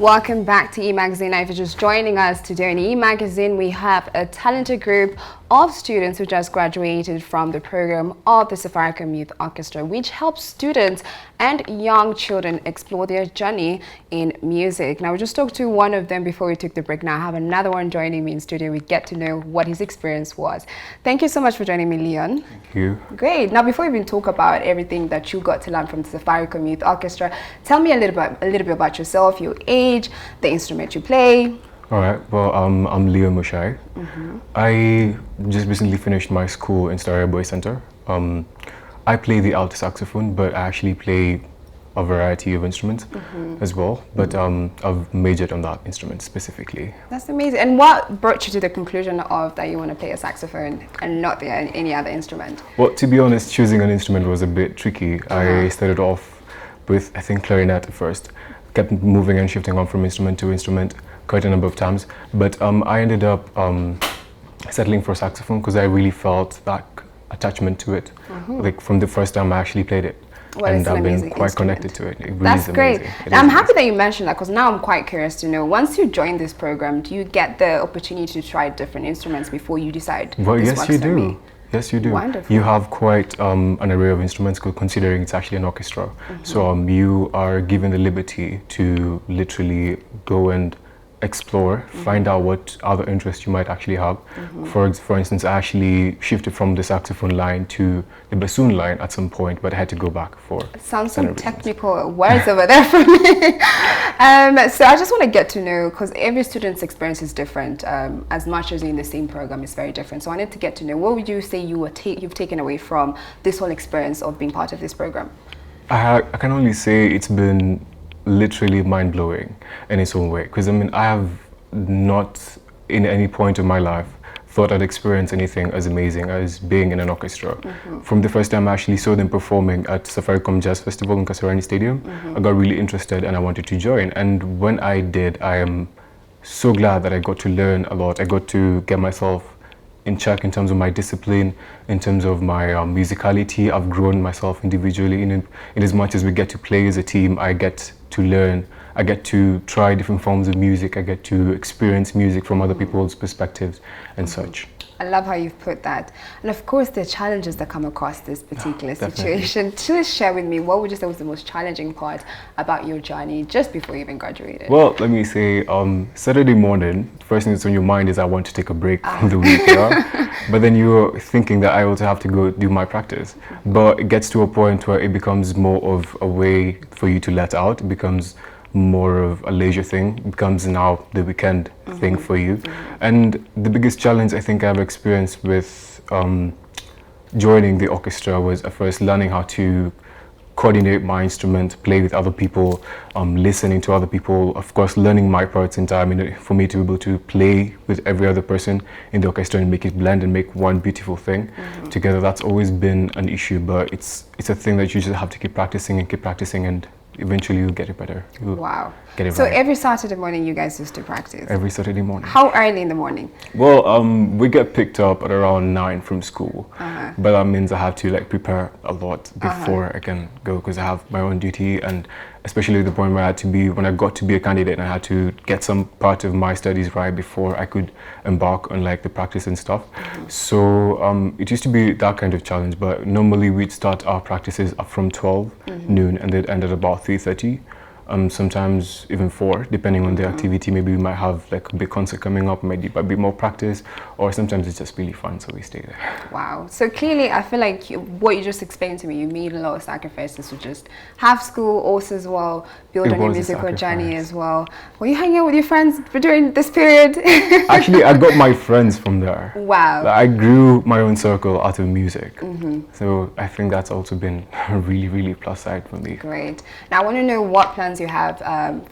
Welcome back to E-Magazine. If you're just joining us today in E-Magazine, we have a talented group of students who just graduated from the program of the Safaricom Youth Orchestra, which helps students and young children explore their journey in music. Now, we just talked to one of them before we took the break. Now, I have another one joining me in studio. We get to know what his experience was. Thank you so much for joining me, Leon. Thank you. Great. Now, before we even talk about everything that you got to learn from the Safaricom Youth Orchestra, tell me a little bit about yourself, your age, the instrument you play. All right. Well, I'm Leo Mushai. I just recently finished my school in Staria Boy Center. I play the alto saxophone, but I actually play a variety of instruments as well. But I've majored on that instrument specifically. That's amazing. And what brought you to the conclusion of that you want to play a saxophone and not any other instrument? Well, to be honest, choosing an instrument was a bit tricky. I started off with, I think, clarinet at first. Kept moving and shifting on from instrument to instrument quite a number of times. But I ended up settling for saxophone because I really felt that attachment to it. Like from the first time I actually played it. Well, and I've been quite instrument. connected to it. It really That's is great. amazing. I'm happy that you mentioned that because now I'm quite curious to know, once you join this program, do you get the opportunity to try different instruments before you decide Well, this yes, works you for do. me? Yes, you do. Wonderful. You have quite an array of instruments, considering it's actually an orchestra. So you are given the liberty to literally go and explore, find out what other interests you might actually have. For instance, I actually shifted from the saxophone line to the bassoon line at some point, but I had to go back for Sounds certain some reasons. technical words over there for me. So I just want to get to know, because every student's experience is different. As much as in the same program, it's very different. So I wanted to get to know, what would you say you've taken away from this whole experience of being part of this program? I can only say it's been literally mind-blowing in its own way, because I mean, I have not in any point of my life thought I'd experience anything as amazing as being in an orchestra. From the first time I actually saw them performing at Safaricom Jazz Festival in Kasarani Stadium, I got really interested and I wanted to join. And when I did, I am so glad that I got to learn a lot. I got to get myself in check in terms of my discipline, in terms of my musicality. I've grown myself individually in as much as we get to play as a team. I get to learn, I get to try different forms of music, I get to experience music from other people's perspectives and such. I love how you've put that. And of course, the challenges that come across this particular situation. Please share with me, what would you say was the most challenging part about your journey just before you even graduated? Well, let me say, Saturday morning, the first thing that's on your mind is I want to take a break from the week, but then you're thinking that I also have to go do my practice. But it gets to a point where it becomes more of a way for you to let out. It becomes more of a leisure thing. It becomes now the weekend thing for you. And the biggest challenge I think I've experienced with joining the orchestra was at first learning how to coordinate my instrument, play with other people, listening to other people, of course learning my parts in time, for me to be able to play with every other person in the orchestra and make it blend and make one beautiful thing together. That's always been an issue, but it's a thing that you just have to keep practicing and eventually you'll get it better. Wow. Get it so right. Every Saturday morning you guys used to practice? Every Saturday morning. How early in the morning? Well, we get picked up at around 9 from school, but that means I have to prepare a lot before I can go, because I have my own duty, and especially the point where when I got to be a candidate, and I had to get some part of my studies right before I could embark on the practice and stuff. So it used to be that kind of challenge, but normally we'd start our practices up from 12 noon and they'd end at about 3:30. Sometimes even 4, depending on the activity. Maybe we might have a big concert coming up, maybe a bit more practice, or sometimes it's just really fun, so we stay there. Wow. So clearly, I feel like what you just explained to me, you made a lot of sacrifices to just have school, also as well, build on your musical journey as well. Were you hanging out with your friends during this period? Actually, I got my friends from there. Wow. I grew my own circle out of music. So I think that's also been a really, really plus side for me. Great. Now I want to know what plans you have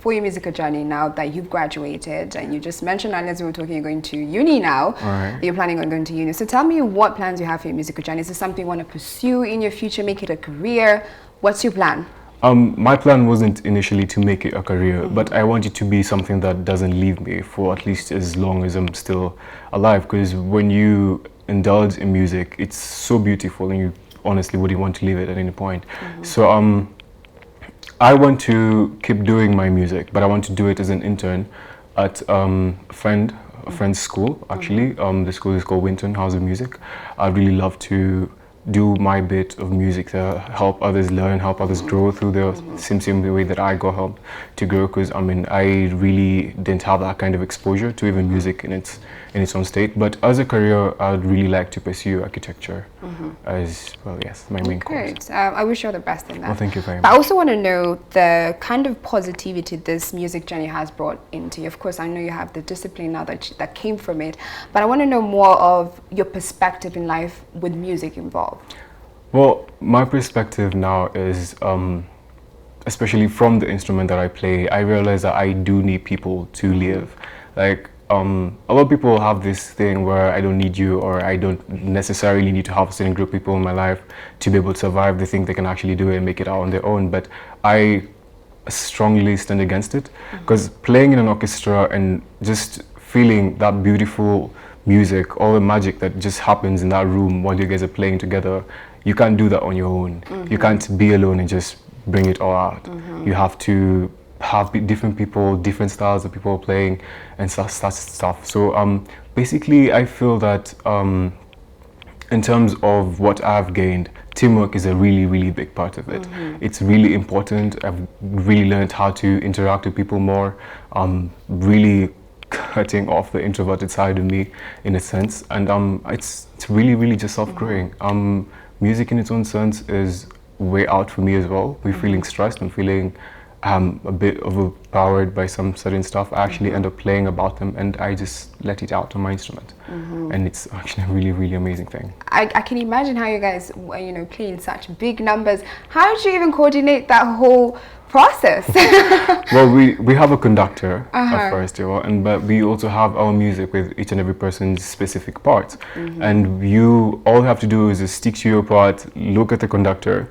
for your musical journey now that you've graduated, and you just mentioned earlier as we were talking, you're going to uni now. You're planning on going to uni. So tell me what plans you have for your musical journey. Is this something you want to pursue in your future, make it a career? What's your plan? My plan wasn't initially to make it a career, but I want it to be something that doesn't leave me for at least as long as I'm still alive, because when you indulge in music, it's so beautiful and you honestly wouldn't want to leave it at any point. So I want to keep doing my music, but I want to do it as an intern at a friend's school, actually. The school is called Winton House of Music. I'd really love to do my bit of music to help others learn, help others grow through the same way that I got helped to grow. Because I mean, I really didn't have that kind of exposure to even music in its own state. But as a career, I'd really like to pursue architecture as well. Yes, my main course. Great. I wish you all the best in that. Well, thank you very But I much. also want to know the kind of positivity this music journey has brought into you. Of course, I know you have the discipline now that came from it, but I want to know more of your perspective in life with music involved. Well, my perspective now is, especially from the instrument that I play, I realize that I do need people to live. Like, a lot of people have this thing where I don't need you, or I don't necessarily need to have a certain group of people in my life to be able to survive. They think they can actually do it and make it out on their own, but I strongly stand against it, because playing in an orchestra and just feeling that beautiful music, all the magic that just happens in that room while you guys are playing together, you can't do that on your own. You can't be alone and just bring it all out. You have to have different people, different styles of people playing, and stuff. So basically, I feel that in terms of what I've gained, teamwork is a really big part of it. It's really important. I've really learned how to interact with people more. Really cutting off the introverted side of me, in a sense, and it's really just self-growing. Music in its own sense is a way out for me as well. We're feeling stressed and feeling a bit overpowered by some certain stuff. I actually end up playing about them, and I just let it out on my instrument, and it's actually a really amazing thing. I can imagine how you guys, play in such big numbers. How did you even coordinate that whole process? Well, we have a conductor at first, but we also have our music with each and every person's specific parts, and you all have to do is just stick to your part, look at the conductor,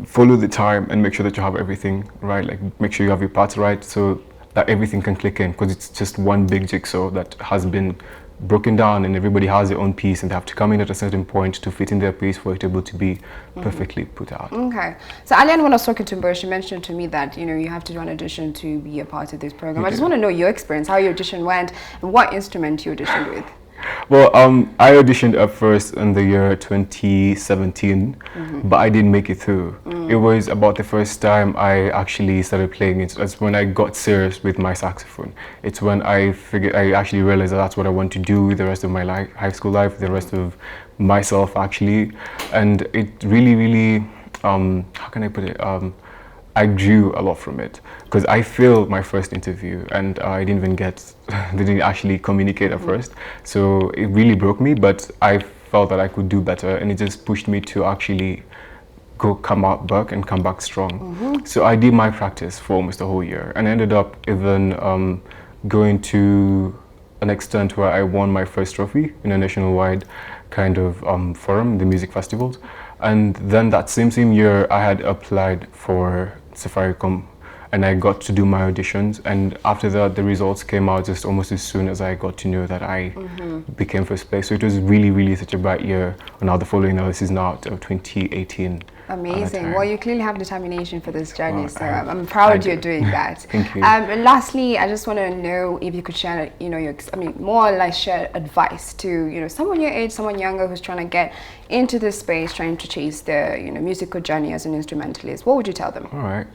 follow the time, and make sure that you have everything right. Like, make sure you have your parts right so that everything can click in, because it's just one big jigsaw that has been broken down, and everybody has their own piece, and they have to come in at a certain point to fit in their piece for it able to be perfectly put out. Okay. So Alian, when I was talking to her, she mentioned to me that you have to do an audition to be a part of this program. I just want to know your experience, how your audition went, and what instrument you auditioned with. Well, I auditioned at first in the year 2017, but I didn't make it through. It was about the first time I actually started playing it. That's when I got serious with my saxophone. It's when I actually realized that that's what I want to do the rest of my life, high school life, the rest of myself actually. And it really, how can I put it? I drew a lot from it, because I failed my first interview, and I didn't even they didn't actually communicate at first. So it really broke me, but I felt that I could do better, and it just pushed me to actually come back strong. So I did my practice for almost a whole year, and I ended up even going to an extent where I won my first trophy in a nationwide kind of forum, the music festivals. And then that same year, I had applied for Safaricom, and I got to do my auditions. And after that, the results came out just almost as soon as I got to know that I became first place. So it was really such a bright year. And now the following year, this is now 2018. Amazing. Well, you clearly have determination for this journey, so I'm proud you're doing that. Thank you. And lastly, I just want to know if you could share, more or less share advice to, someone your age, someone younger who's trying to get into this space, trying to chase their, musical journey as an instrumentalist. What would you tell them? All right.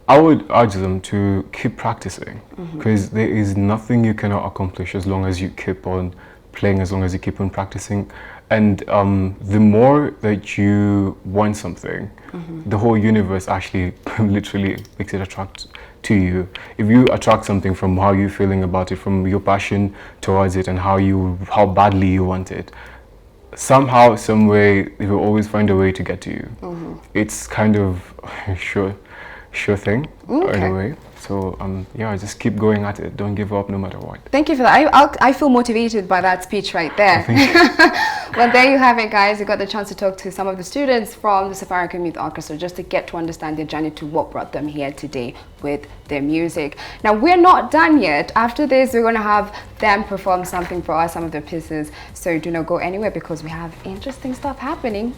I would urge them to keep practicing, because there is nothing you cannot accomplish as long as you keep on playing, as long as you keep on practicing. And the more that you want something, the whole universe actually literally makes it attract to you. If you attract something from how you're feeling about it, from your passion towards it, and how badly you want it, somehow, some way, it will always find a way to get to you. It's kind of sure thing, in a way. So just keep going at it. Don't give up no matter what. Thank you for that. I feel motivated by that speech right there. Well, there you have it, guys. You got the chance to talk to some of the students from the Safaricom Youth Orchestra, just to get to understand their journey to what brought them here today with their music. Now, we're not done yet. After this, we're going to have them perform something for us, some of their pieces. So do not go anywhere, because we have interesting stuff happening